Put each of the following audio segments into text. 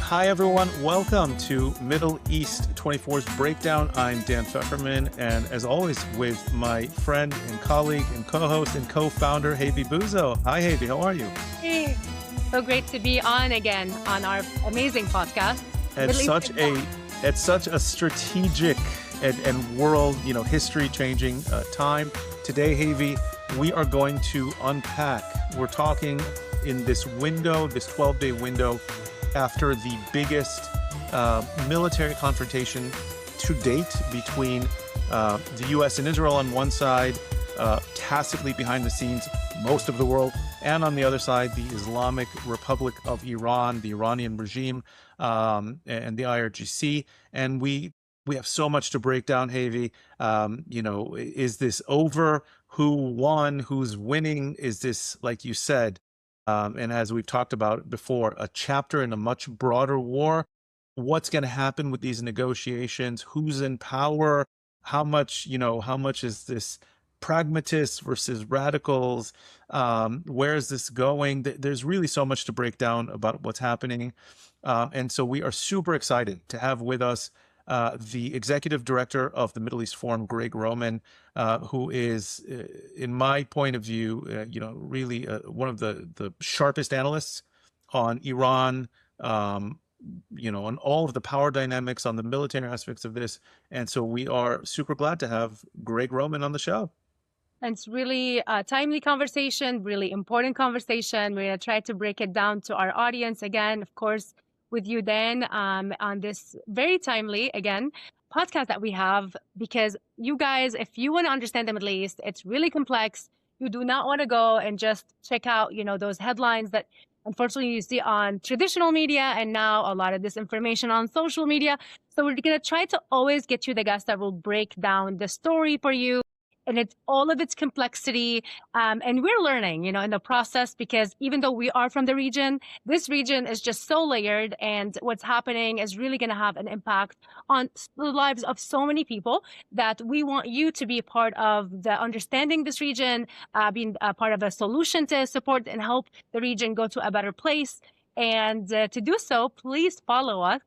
Hi, everyone. Welcome to Middle East 24's Breakdown. I'm Dan Feferman, and as always, with my friend and colleague and co-host and co-founder, Hayvi Bouzo. Hi, Hayvi. How are you? Hey, so great to be on again on our amazing podcast. At such a strategic and world, history-changing time. Today, Hayvi, we are going to unpack. We're talking in this window, this 12-day window, after the biggest military confrontation to date between the U.S. and Israel on one side, tacitly behind the scenes, most of the world, and on the other side, the Islamic Republic of Iran, the Iranian regime, and the IRGC. And we have so much to break down, Hayvi. Is this over? Who won? Who's winning? Is this, like you said, and as we've talked about before, a chapter in a much broader war? What's going to happen with these negotiations? Who's in power? How much is this pragmatists versus radicals? Where is this going? There's really so much to break down about what's happening. And so we are super excited to have with us the executive director of the Middle East Forum, Gregg Roman, who is, in my point of view, really one of the sharpest analysts on Iran, on all of the power dynamics, on the military aspects of this. And so we are super glad to have Gregg Roman on the show. And it's really a timely conversation, really important conversation. We're going to try to break it down to our audience again, of course, with you, Dan, on this very timely, again, podcast that we have, because you guys, if you want to understand the Middle East, it's really complex. You do not want to go and just check out, those headlines that unfortunately you see on traditional media, and now a lot of this information on social media. So we're going to try to always get you the guests that will break down the story for you, and it's all of its complexity. And we're learning, in the process, because even though we are from the region, this region is just so layered, and what's happening is really going to have an impact on the lives of so many people that we want you to be part of the understanding this region, being a part of a solution to support and help the region go to a better place. And to do so, please follow us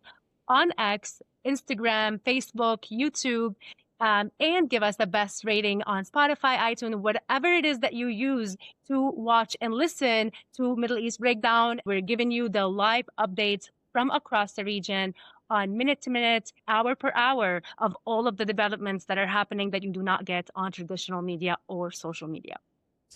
on X, Instagram, Facebook, YouTube, and give us the best rating on Spotify, iTunes, whatever it is that you use to watch and listen to Middle East Breakdown. We're giving you the live updates from across the region on minute to minute, hour per hour of all of the developments that are happening that you do not get on traditional media or social media.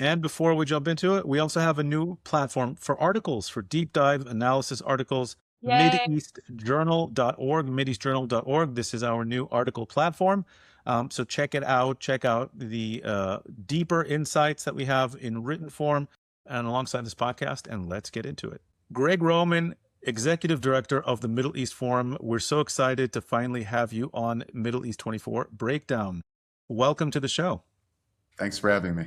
And before we jump into it, we also have a new platform for articles, for deep dive analysis articles. MideastJournal.org, MideastJournal.org. This is our new article platform. So check it out. Check out the deeper insights that we have in written form and alongside this podcast, and let's get into it. Gregg Roman, Executive Director of the Middle East Forum. We're so excited to finally have you on Middle East 24 Breakdown. Welcome to the show. Thanks for having me.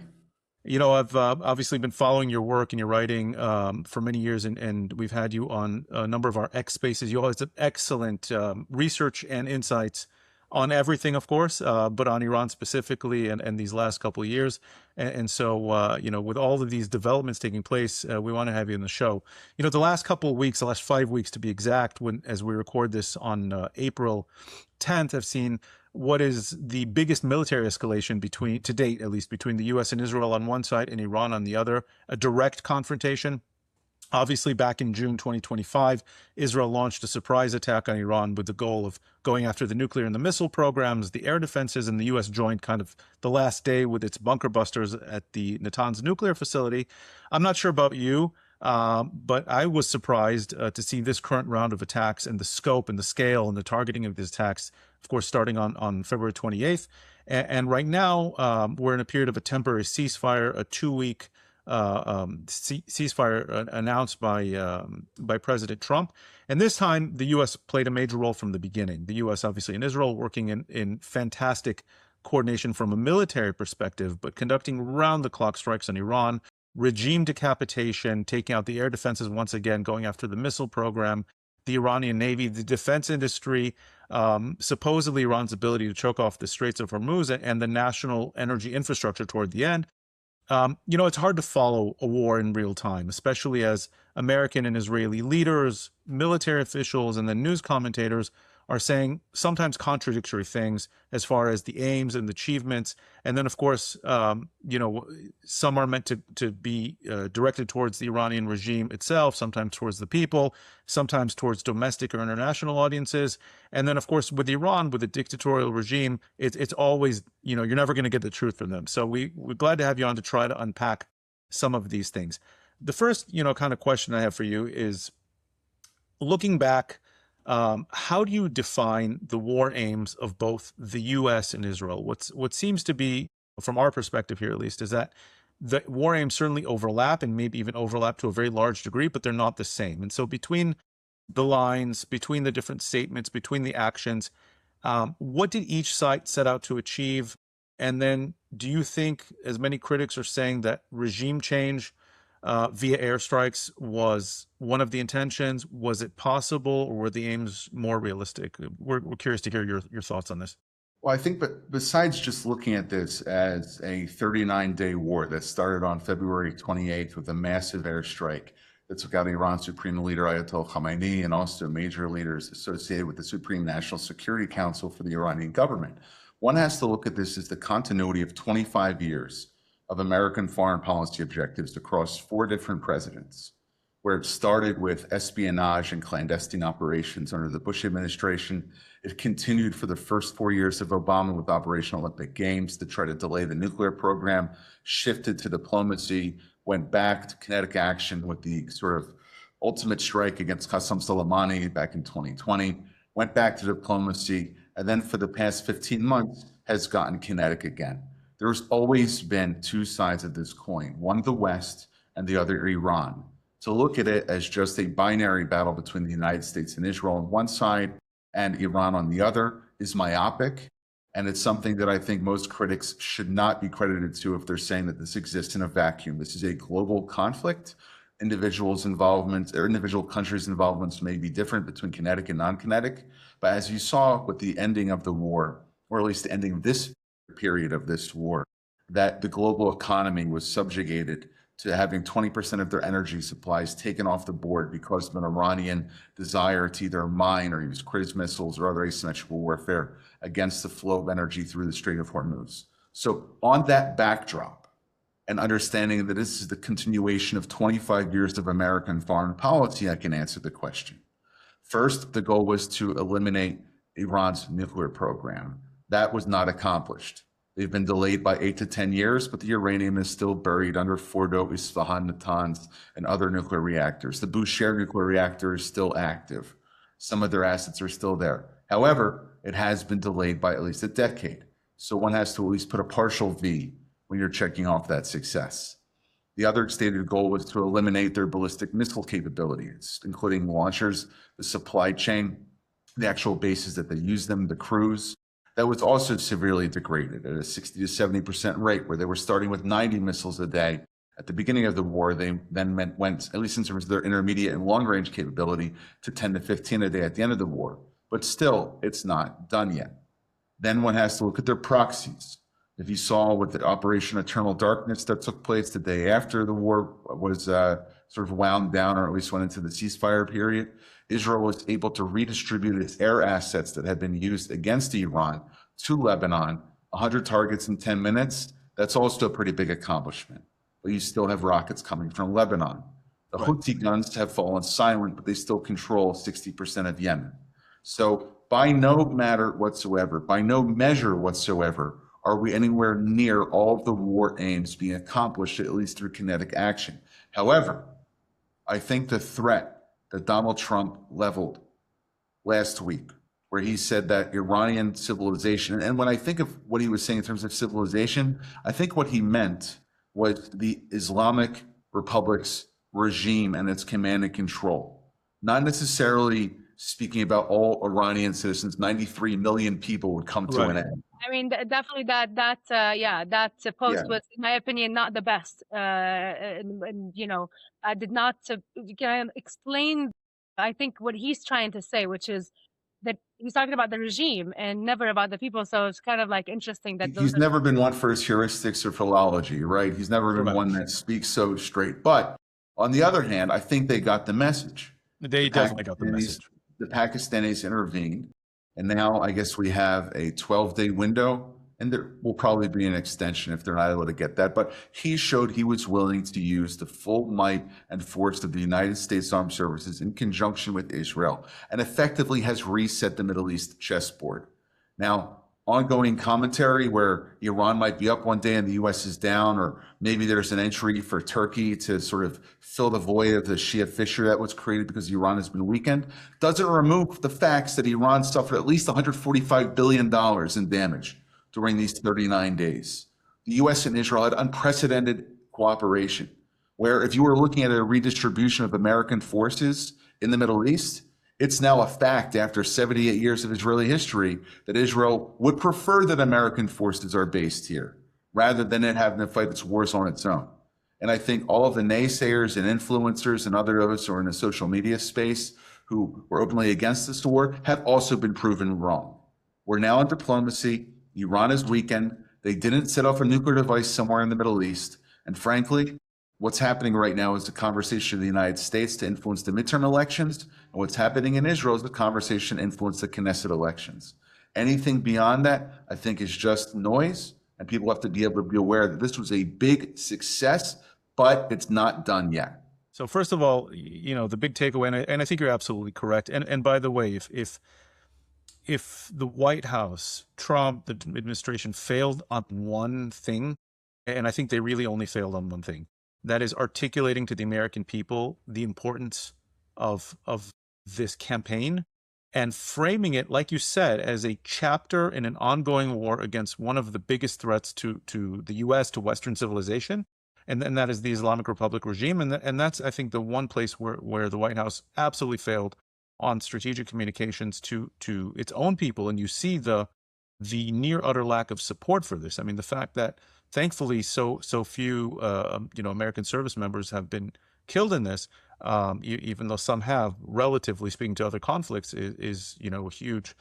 I've obviously been following your work and your writing for many years, and we've had you on a number of our X Spaces. You always have excellent research and insights on everything, of course, but on Iran specifically and these last couple of years. And so, with all of these developments taking place, we want to have you in the show. The last couple of weeks, the last 5 weeks to be exact, as we record this on April 10th, I've seen what is the biggest military escalation to date, at least, between the U.S. and Israel on one side and Iran on the other, a direct confrontation. Obviously, back in June 2025, Israel launched a surprise attack on Iran with the goal of going after the nuclear and the missile programs, the air defenses, and the U.S. joined kind of the last day with its bunker busters at the Natanz nuclear facility. I'm not sure about you, but I was surprised to see this current round of attacks and the scope and the scale and the targeting of these attacks, of course, starting on February 28th. And right now, we're in a period of a temporary ceasefire, a 2-week ceasefire announced by President Trump. And this time, the U.S. played a major role from the beginning. The U.S. obviously and Israel working in fantastic coordination from a military perspective, but conducting round-the-clock strikes on Iran, regime decapitation, taking out the air defenses once again, going after the missile program, the Iranian Navy, the defense industry, supposedly Iran's ability to choke off the Straits of Hormuz and the national energy infrastructure toward the end. It's hard to follow a war in real time, especially as American and Israeli leaders, military officials, and then news commentators are saying sometimes contradictory things as far as the aims and the achievements. And then, of course, some are meant to be directed towards the Iranian regime itself, sometimes towards the people, sometimes towards domestic or international audiences. And then, of course, with Iran, with a dictatorial regime, it's always, you're never going to get the truth from them. So we're glad to have you on to try to unpack some of these things. The first, kind of question I have for you is, looking back, how do you define the war aims of both the U.S. and Israel? What seems to be, from our perspective here at least, is that the war aims certainly overlap and maybe even overlap to a very large degree, but they're not the same. And so between the lines, between the different statements, between the actions, what did each side set out to achieve? And then do you think, as many critics are saying, that regime change via airstrikes was one of the intentions? Was it possible, or were the aims more realistic? We're curious to hear your thoughts on this. Well, I think, but besides just looking at this as a 39-day war that started on February 28th with a massive airstrike that took out Iran's Supreme Leader Ayatollah Khamenei and also major leaders associated with the Supreme National Security Council for the Iranian government, one has to look at this as the continuity of 25 years of American foreign policy objectives across 4 different presidents, where it started with espionage and clandestine operations under the Bush administration. It continued for the first 4 years of Obama with Operation Olympic Games to try to delay the nuclear program, shifted to diplomacy, went back to kinetic action with the sort of ultimate strike against Qasem Soleimani back in 2020, went back to diplomacy, and then for the past 15 months has gotten kinetic again. There's always been 2 sides of this coin, one the West and the other Iran. To look at it as just a binary battle between the United States and Israel on one side and Iran on the other is myopic. And it's something that I think most critics should not be credited to if they're saying that this exists in a vacuum. This is a global conflict. Individuals' involvement or individual countries' involvements may be different between kinetic and non-kinetic. But as you saw with the ending of the war, or at least the ending of this period of this war, that the global economy was subjugated to having 20% of their energy supplies taken off the board because of an Iranian desire to either mine or use cruise missiles or other asymmetrical warfare against the flow of energy through the Strait of Hormuz. So on that backdrop, and understanding that this is the continuation of 25 years of American foreign policy, I can answer the question. First, the goal was to eliminate Iran's nuclear program. That was not accomplished. They've been delayed by 8 to 10 years, but the uranium is still buried under Fordo, Isfahan, Natanz, and other nuclear reactors. The Bushehr nuclear reactor is still active. Some of their assets are still there. However, it has been delayed by at least a decade. So one has to at least put a partial V when you're checking off that success. The other stated goal was to eliminate their ballistic missile capabilities, including launchers, the supply chain, the actual bases that they use them, the crews. That was also severely degraded at a 60 to 70% rate, where they were starting with 90 missiles a day. At the beginning of the war, they then went, at least in terms of their intermediate and long-range capability, to 10 to 15 a day at the end of the war. But still, it's not done yet. Then one has to look at their proxies. If you saw with the Operation Eternal Darkness that took place the day after the war was sort of wound down, or at least went into the ceasefire period, Israel was able to redistribute its air assets that had been used against Iran to Lebanon, 100 targets in 10 minutes. That's also a pretty big accomplishment. But you still have rockets coming from Lebanon. The Houthi guns have fallen silent, but they still control 60% of Yemen. So by no matter whatsoever, by no measure whatsoever, are we anywhere near all of the war aims being accomplished, at least through kinetic action. However, I think the threat that Donald Trump leveled last week, where he said that Iranian civilization, and when I think of what he was saying in terms of civilization, I think what he meant was the Islamic Republic's regime and its command and control, not necessarily speaking about all Iranian citizens. 93 million people would come to an end. I mean, definitely that post was, in my opinion, not the best. I did not. Can I explain? I think what he's trying to say, which is that he's talking about the regime and never about the people. So it's kind of like interesting that those He's are never been one for his heuristics or philology, right? He's never been Correct. one that speaks so straight. But on the other hand, I think they got the message. They definitely got the message. The Pakistanis intervened, and now I guess we have a 12-day window, and there will probably be an extension if they're not able to get that. But he showed he was willing to use the full might and force of the United States Armed Services in conjunction with Israel, and effectively has reset the Middle East chessboard. Now, ongoing commentary where Iran might be up one day and the U.S. is down, or maybe there's an entry for Turkey to sort of fill the void of the Shia fissure that was created because Iran has been weakened, doesn't remove the facts that Iran suffered at least $145 billion in damage during these 39 days. The U.S. and Israel had unprecedented cooperation, where if you were looking at a redistribution of American forces in the Middle East, it's now a fact after 78 years of Israeli history that Israel would prefer that American forces are based here rather than it having to fight its wars on its own. And I think all of the naysayers and influencers and other of us who are in the social media space who were openly against this war have also been proven wrong. We're now in diplomacy. Iran is weakened. They didn't set off a nuclear device somewhere in the Middle East. And frankly, what's happening right now is the conversation of the United States to influence the midterm elections, and what's happening in Israel is the conversation to influence the Knesset elections. Anything beyond that, I think, is just noise, and people have to be able to be aware that this was a big success, but it's not done yet. So first of all, the big takeaway, and I think you're absolutely correct. And by the way, if the White House, Trump, the administration failed on one thing, and I think they really only failed on one thing, that is articulating to the American people the importance of this campaign and framing it, like you said, as a chapter in an ongoing war against one of the biggest threats to the U.S., to Western civilization, and that is the Islamic Republic regime. And that's, I think, the one place where the White House absolutely failed on strategic communications to its own people. And you see the near utter lack of support for this. I mean, the fact that thankfully so few American service members have been killed in this, even though some have, relatively speaking to other conflicts, is a huge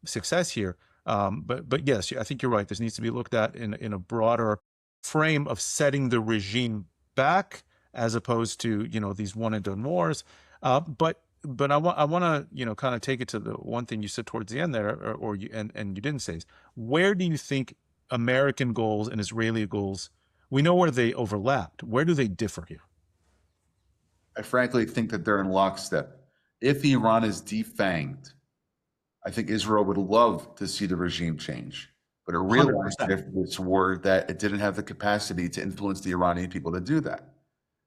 success here. But yes, I think you're right. This needs to be looked at in a broader frame of setting the regime back, as opposed to these one and done wars. But I want to kind of take it to the one thing you said towards the end there, or you didn't say, is where do you think American goals and Israeli goals, we know where they overlapped. Where do they differ here? I frankly think that they're in lockstep. If Iran is defanged, I think Israel would love to see the regime change, but it realized 100%. after this war that it didn't have the capacity to influence the Iranian people to do that.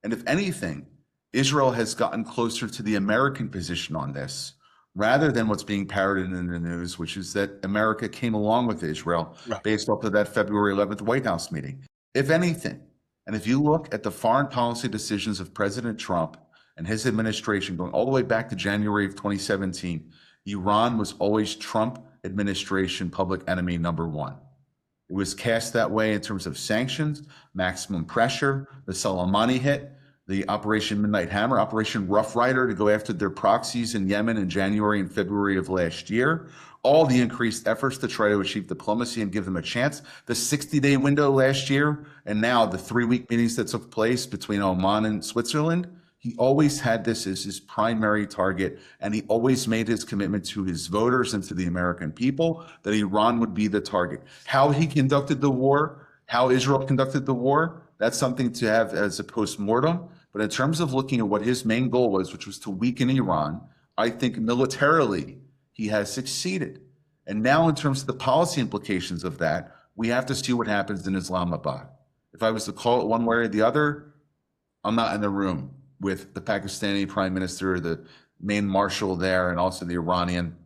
And if anything, Israel has gotten closer to the American position on this, rather than what's being parroted in the news, which is that America came along with Israel based off of that February 11th White House meeting. If anything, and if you look at the foreign policy decisions of President Trump and his administration going all the way back to January of 2017, Iran was always Trump administration public enemy number one. It was cast that way in terms of sanctions, maximum pressure, the Soleimani hit, the Operation Midnight Hammer, Operation Rough Rider to go after their proxies in Yemen in January and February of last year, all the increased efforts to try to achieve diplomacy and give them a chance, the 60-day window last year, and now the 3-week meetings that took place between Oman and Switzerland. He always had this as his primary target, and he always made his commitment to his voters and to the American people that Iran would be the target. How he conducted the war, how Israel conducted the war, that's something to have as a post-mortem. But in terms of looking at what his main goal was, which was to weaken Iran, I think militarily he has succeeded. And now in terms of the policy implications of that, we have to see what happens in Islamabad. If I was to call it one way or the other, I'm not in the room with the Pakistani prime minister, the main marshal there, and also the Iranian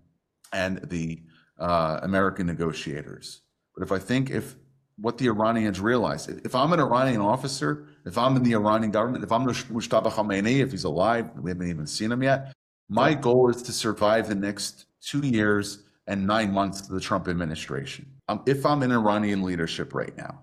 and the American negotiators. But if what the Iranians realize, if I'm an Iranian officer, if I'm in the Iranian government, if I'm Mujtaba Khamenei, if he's alive, we haven't even seen him yet, my goal is to survive the next 2 years and 9 months of the Trump administration. If I'm in Iranian leadership right now,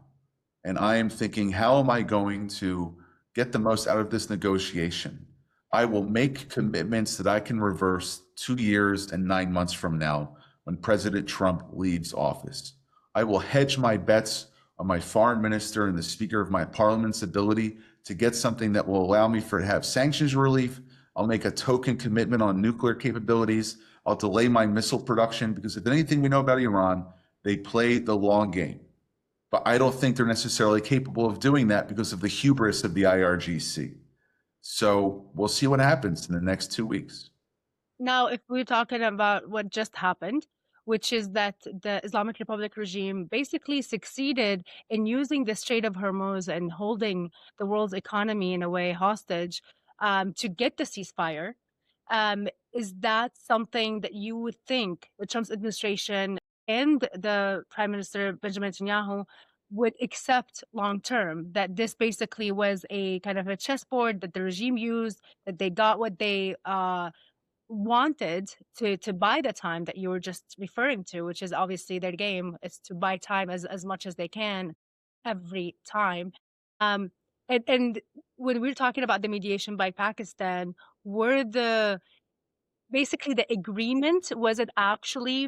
and I am thinking, how am I going to get the most out of this negotiation? I will make commitments that I can reverse 2 years and 9 months from now when President Trump leaves office. I will hedge my bets on my foreign minister and the Speaker of my parliament's ability to get something that will allow me to have sanctions relief. I'll make a token commitment on nuclear capabilities. I'll delay my missile production because if anything we know about Iran, they play the long game. But I don't think they're necessarily capable of doing that because of the hubris of the IRGC. So we'll see what happens in the next 2 weeks. Now, if we're talking about what just happened, which is that the Islamic Republic regime basically succeeded in using the Strait of Hormuz and holding the world's economy in a way hostage to get the ceasefire. Is that something that you would think the Trump's administration and the Prime Minister Benjamin Netanyahu would accept long term? That this basically was a kind of a chessboard that the regime used, that they got what they wanted to buy the time that you were just referring to, which is obviously their game is to buy time as much as they can every time. Um, and when we're talking about the mediation by Pakistan, were the basically the agreement, was it actually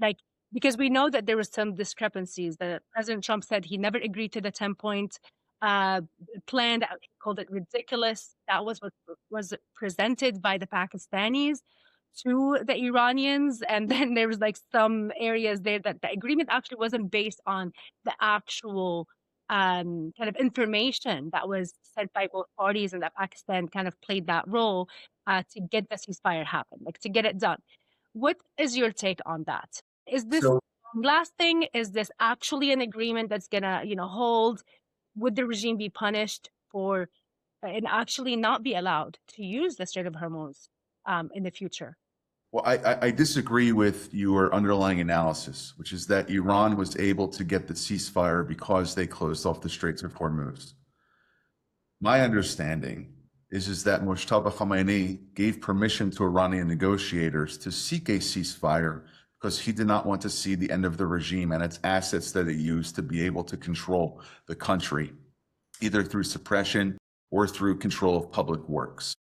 like, because we know that there was some discrepancies that President Trump said he never agreed to the 10-point plan, that he called it ridiculous. That was what was presented by the Pakistanis to the Iranians. And then there was like some areas there that the agreement actually wasn't based on the actual kind of information that was sent by both parties, and that Pakistan kind of played that role to get the ceasefire happen, like to get it done. What is your take on that? Is this So, lasting? Is this actually an agreement that's gonna, hold? Would the regime be punished for and actually not be allowed to use the Strait of Hormuz in the future? well, I disagree with your underlying analysis, which is that Iran was able to get the ceasefire because they closed off the Straits of Hormuz. My understanding is that Mojtaba Khamenei gave permission to Iranian negotiators to seek a ceasefire because he did not want to see the end of the regime and its assets that it used to be able to control the country, either through suppression or through control of public works.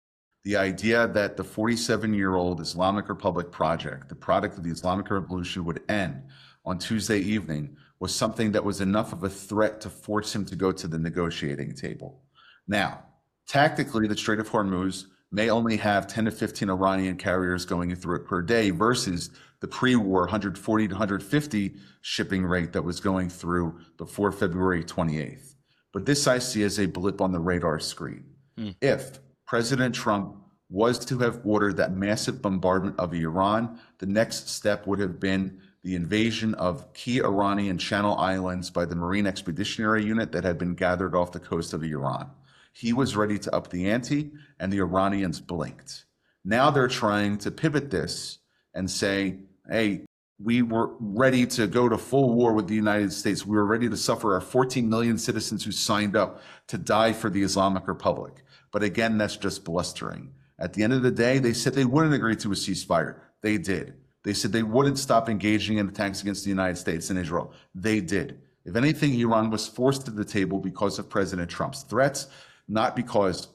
The idea that the 47-year-old Islamic Republic project, the product of the Islamic Revolution, would end on Tuesday evening was something that was enough of a threat to force him to go to the negotiating table. Now, tactically, the Strait of Hormuz may only have 10 to 15 Iranian carriers going through it per day versus the pre-war 140 to 150 shipping rate that was going through before February 28th. But this I see as a blip on the radar screen. If President Trump was to have ordered that massive bombardment of Iran, the next step would have been the invasion of key Iranian Channel Islands by the Marine Expeditionary Unit that had been gathered off the coast of Iran. He was ready to up the ante, and the Iranians blinked. Now they're trying to pivot this and say, hey, we were ready to go to full war with the United States. We were ready to suffer our 14 million citizens who signed up to die for the Islamic Republic. But again, that's just blustering. At the end of the day, they said they wouldn't agree to a ceasefire. They did. They said they wouldn't stop engaging in attacks against the United States and Israel. They did. If anything, Iran was forced to the table because of President Trump's threats, not because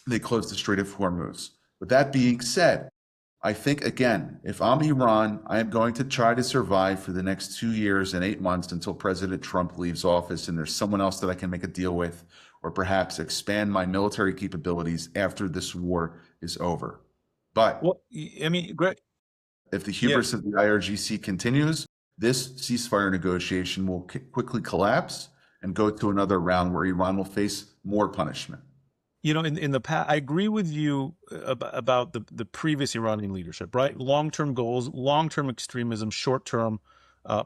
they closed the Strait of Hormuz. With that being said, I think, again, if I'm Iran, I am going to try to survive for the next 2 years and 8 months until President Trump leaves office and there's someone else that I can make a deal with, or perhaps expand my military capabilities after this war is over. But Well, I mean, Greg, if the hubris of the IRGC continues, this ceasefire negotiation will quickly collapse and go to another round where Iran will face more punishment. in the past, I agree with you about the previous Iranian leadership, right? Long-term goals, long-term extremism, short-term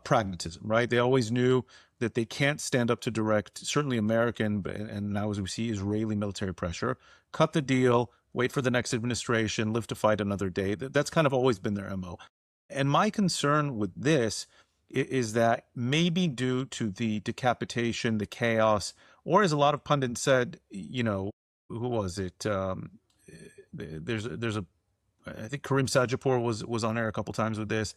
pragmatism, right? They always knew that they can't stand up to direct, certainly American, and now as we see, Israeli military pressure, cut the deal, wait for the next administration, live to fight another day. That's kind of always been their MO. And my concern with this is that maybe due to the decapitation, the chaos, or as a lot of pundits said, who was it? There's a I think Karim Sajapur was on air a couple times with this.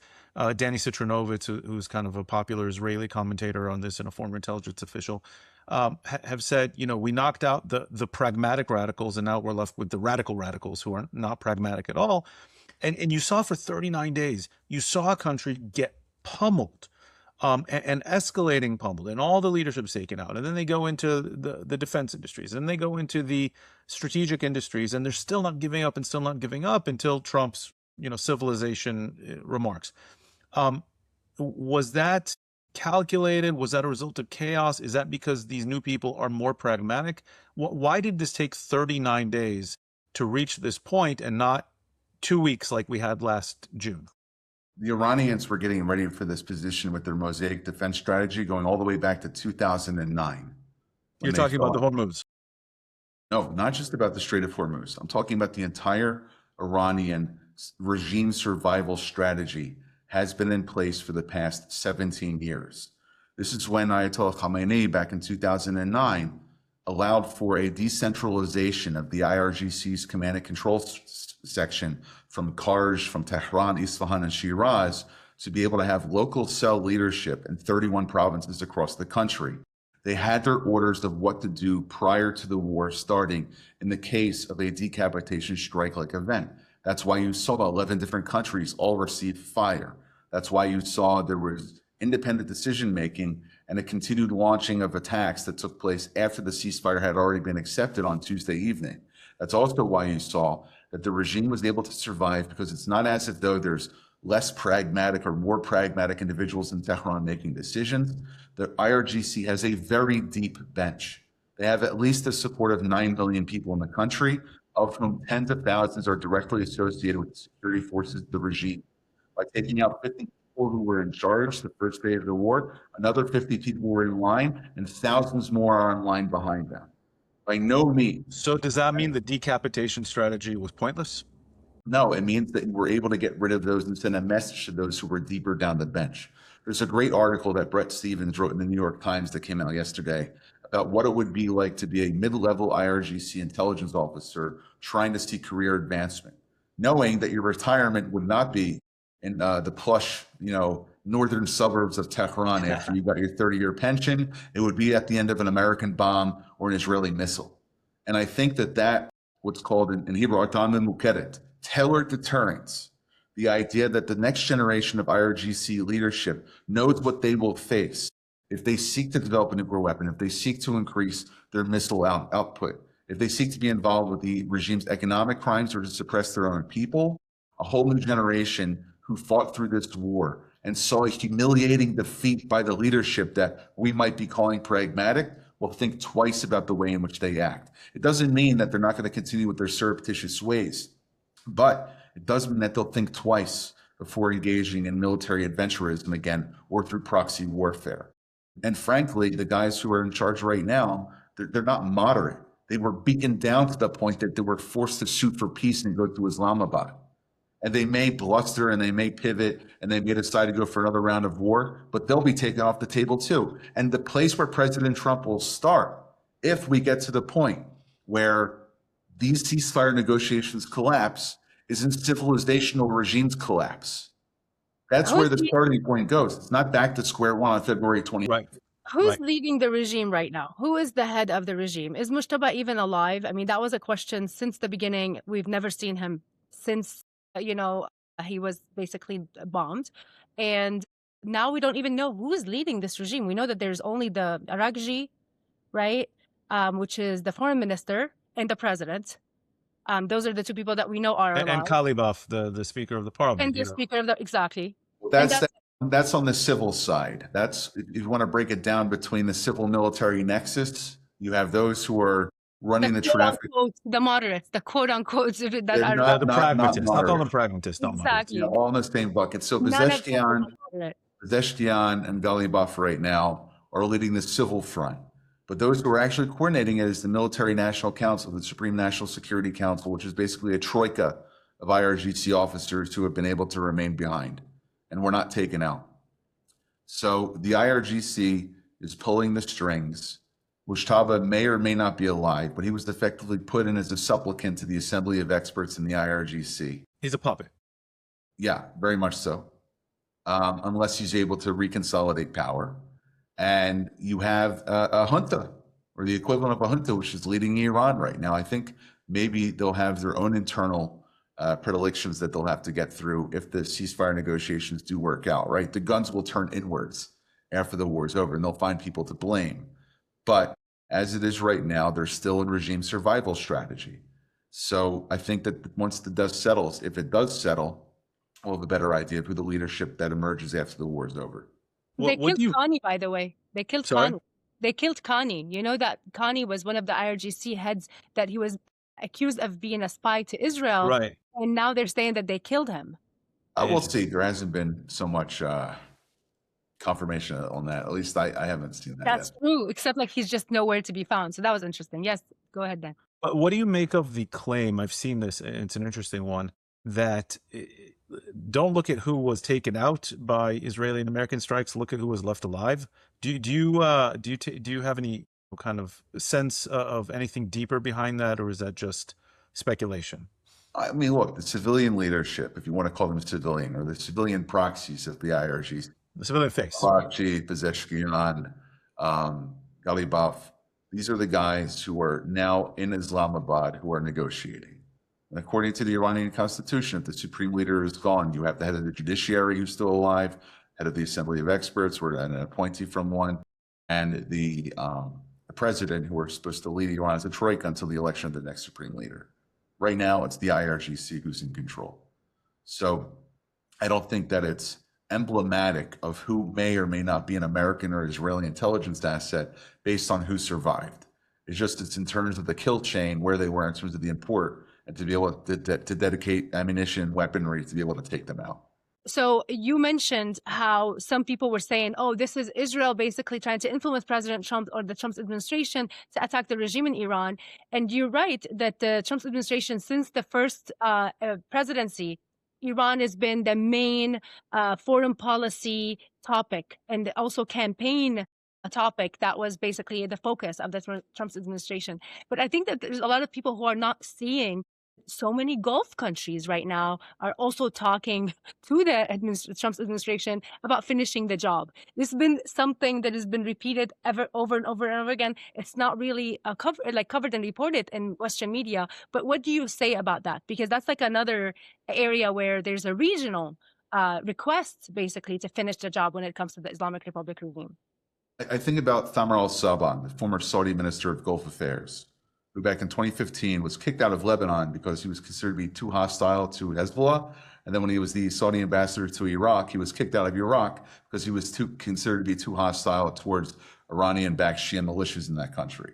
Danny Citranovitz, who's kind of a popular Israeli commentator on this and a former intelligence official, have said, we knocked out the pragmatic radicals, and now we're left with the radical radicals who are not pragmatic at all. And you saw for 39 days, you saw a country get pummeled. And escalating pummeled, and all the leadership's taken out. And then they go into the defense industries, and they go into the strategic industries, and they're still not giving up and still not giving up until Trump's, civilization remarks. Was that calculated? Was that a result of chaos? Is that because these new people are more pragmatic? Why did this take 39 days to reach this point and not 2 weeks like we had last June? The Iranians were getting ready for this position with their mosaic defense strategy going all the way back to 2009. You're talking about the Hormuz? No, not just about the Strait of Hormuz. I'm talking about the entire Iranian regime survival strategy has been in place for the past 17 years. This is when Ayatollah Khamenei back in 2009 allowed for a decentralization of the IRGC's command and control section from Karj, from Tehran, Isfahan, and Shiraz to be able to have local cell leadership in 31 provinces across the country. They had their orders of what to do prior to the war starting in the case of a decapitation strike-like event. That's why you saw 11 different countries all receive fire. That's why you saw there was independent decision-making and a continued launching of attacks that took place after the ceasefire had already been accepted on Tuesday evening. That's also why you saw that the regime was able to survive, because it's not as if though there's less pragmatic or more pragmatic individuals in Tehran making decisions. The IRGC has a very deep bench. They have at least the support of 9 million people in the country, of whom tens of thousands are directly associated with the security forces of the regime. By taking out 50 people who were in charge the first day of the war, another 50 people were in line, and thousands more are in line behind them. By no means. So does that mean the decapitation strategy was pointless? No, it means that we're able to get rid of those and send a message to those who were deeper down the bench. There's a great article that Brett Stevens wrote in the New York Times that came out yesterday about what it would be like to be a mid-level IRGC intelligence officer trying to seek career advancement, knowing that your retirement would not be in the plush, northern suburbs of Tehran after you got your 30-year pension. It would be at the end of an American bomb or an Israeli missile. And I think that what's called in Hebrew, tailored deterrence, the idea that the next generation of IRGC leadership knows what they will face if they seek to develop a nuclear weapon, if they seek to increase their missile output, if they seek to be involved with the regime's economic crimes or to suppress their own people. A whole new generation who fought through this war and saw a humiliating defeat by the leadership that we might be calling pragmatic will think twice about the way in which they act. It doesn't mean that they're not going to continue with their surreptitious ways, but it does mean that they'll think twice before engaging in military adventurism again or through proxy warfare. And frankly, the guys who are in charge right now, they're not moderate. They were beaten down to the point that they were forced to shoot for peace and go to Islamabad. And they may bluster and they may pivot and they may decide to go for another round of war, but they'll be taken off the table too. And the place where President Trump will start, if we get to the point where these ceasefire negotiations collapse, is in civilizational regimes collapse. That's where the starting point goes. It's not back to square one on February 20th. Right. Who's leading the regime right now? Who is the head of the regime? Is Mujtaba even alive? I mean, that was a question since the beginning. We've never seen him since, he was basically bombed. And now we don't even know who is leading this regime. We know that there's only the IRGC, right? Which is the foreign minister and the president. Those are the two people that we know are alive. And Kalibaf, the speaker of the parliament. And the speaker of the, exactly. That's on the civil side. That's, if you want to break it down between the civil military nexus, you have those who are running the traffic. The moderates, the quote unquote, that are not the pragmatists. Not all the pragmatists. Exactly. Yeah, all in the same bucket. So Pezeshkian and Galibaf right now are leading the civil front. But those who are actually coordinating it is the Military National Council, the Supreme National Security Council, which is basically a troika of IRGC officers who have been able to remain behind and were not taken out. So the IRGC is pulling the strings. Mujtaba may or may not be alive, but he was effectively put in as a supplicant to the Assembly of Experts in the IRGC. He's a puppet. Yeah, very much so. Unless he's able to reconsolidate power. And you have a junta, or the equivalent of a junta, which is leading Iran right now. I think maybe they'll have their own internal predilections that they'll have to get through if the ceasefire negotiations do work out, right? The guns will turn inwards after the war is over, and they'll find people to blame. But as it is right now, they're still in regime survival strategy. So I think that once the dust settles, if it does settle, we'll have a better idea of who the leadership that emerges after the war is over. They killed Khani, by the way. They killed Sorry? Khani. They killed Khani. You know that Khani was one of the IRGC heads that he was accused of being a spy to Israel. Right. And now they're saying that they killed him. We'll see. There hasn't been so much confirmation on that. At least I haven't seen that That's yet. true, except like he's just nowhere to be found. So that was interesting. Yes, go ahead then. But what do you make of the claim? I've seen this. It's an interesting one, that don't look at who was taken out by Israeli and American strikes. Look at who was left alive. Do you have any kind of sense of anything deeper behind that, or is that just speculation? I mean, look, the civilian leadership, if you want to call them civilian, or the civilian proxies of the IRGC, The civilian face. Karachi, Pezeshkian, Galibaf, these are the guys who are now in Islamabad who are negotiating. And according to the Iranian constitution, if the supreme leader is gone, you have the head of the judiciary who's still alive, head of the Assembly of Experts, or an appointee from one, and the president, who are supposed to lead Iran as a troika until the election of the next supreme leader. Right now, it's the IRGC who's in control. So I don't think that it's emblematic of who may or may not be an American or Israeli intelligence asset based on who survived. It's in terms of the kill chain, where they were in terms of the import, and to be able to dedicate ammunition, weaponry to be able to take them out. So you mentioned how some people were saying, oh, this is Israel basically trying to influence President Trump or the Trump administration to attack the regime in Iran. And you're right that the Trump administration, since the first presidency, Iran has been the main foreign policy topic, and also campaign topic that was basically the focus of the Trump administration. But I think that there's a lot of people who are not seeing so many Gulf countries right now are also talking to the Trump's administration about finishing the job. This has been something that has been repeated over and over again. It's not really covered and reported in Western media. But what do you say about that? Because that's like another area where there's a regional request, basically, to finish the job when it comes to the Islamic Republic regime. I think about Thamar al-Saban, the former Saudi Minister of Gulf Affairs, who back in 2015 was kicked out of Lebanon because he was considered to be too hostile to Hezbollah. And then when he was the Saudi ambassador to Iraq, he was kicked out of Iraq because he was considered to be too hostile towards Iranian-backed Shia militias in that country.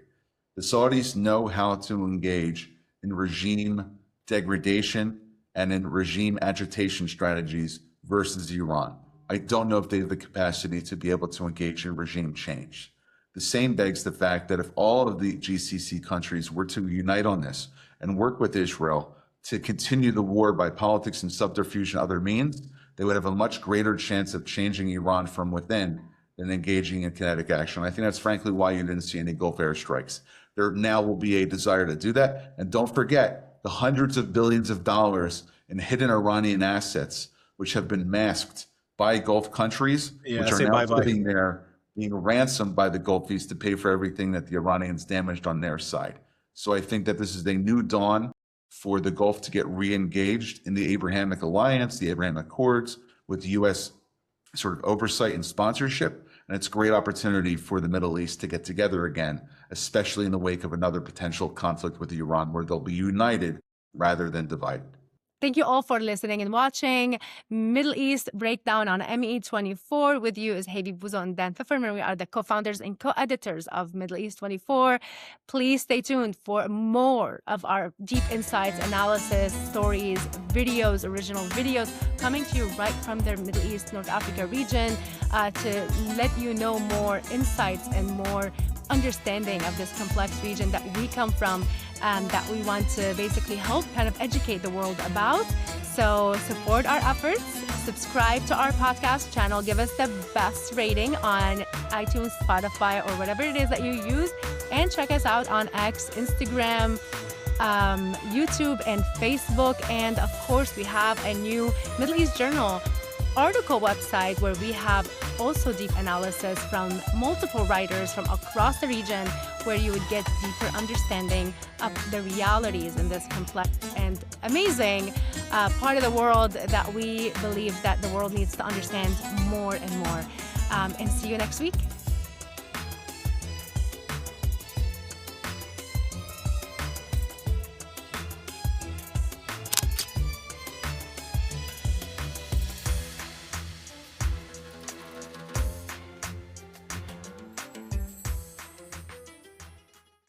The Saudis know how to engage in regime degradation and in regime agitation strategies versus Iran. I don't know if they have the capacity to be able to engage in regime change. The same begs the fact that if all of the GCC countries were to unite on this and work with Israel to continue the war by politics and subterfuge and other means, they would have a much greater chance of changing Iran from within than engaging in kinetic action. I think that's frankly why you didn't see any Gulf airstrikes. There now will be a desire to do that. And don't forget the hundreds of billions of dollars in hidden Iranian assets, which have been masked by Gulf countries, which are now sitting there being ransomed by the Gulfies to pay for everything that the Iranians damaged on their side. So I think that this is a new dawn for the Gulf to get re-engaged in the Abrahamic alliance, the Abrahamic Accords, with U.S. sort of oversight and sponsorship. And it's a great opportunity for the Middle East to get together again, especially in the wake of another potential conflict with Iran, where they'll be united rather than divided. Thank you all for listening and watching Middle East Breakdown on ME24. With you is Hayvi, Bouzo, and Dan Feferman. We are the co-founders and co-editors of Middle East 24. Please stay tuned for more of our deep insights, analysis, stories, videos, original videos coming to you right from the Middle East, North Africa region to let you know more insights and more understanding of this complex region that we come from, that we want to basically help kind of educate the world about. So support our efforts, subscribe to our podcast channel, give us the best rating on iTunes, Spotify, or whatever it is that you use, and check us out on X, Instagram, YouTube and Facebook. And of course, we have a new Middle East Journal article website where we have also deep analysis from multiple writers from across the region, where you would get deeper understanding of the realities in this complex and amazing part of the world that we believe that the world needs to understand more and more. And see you next week.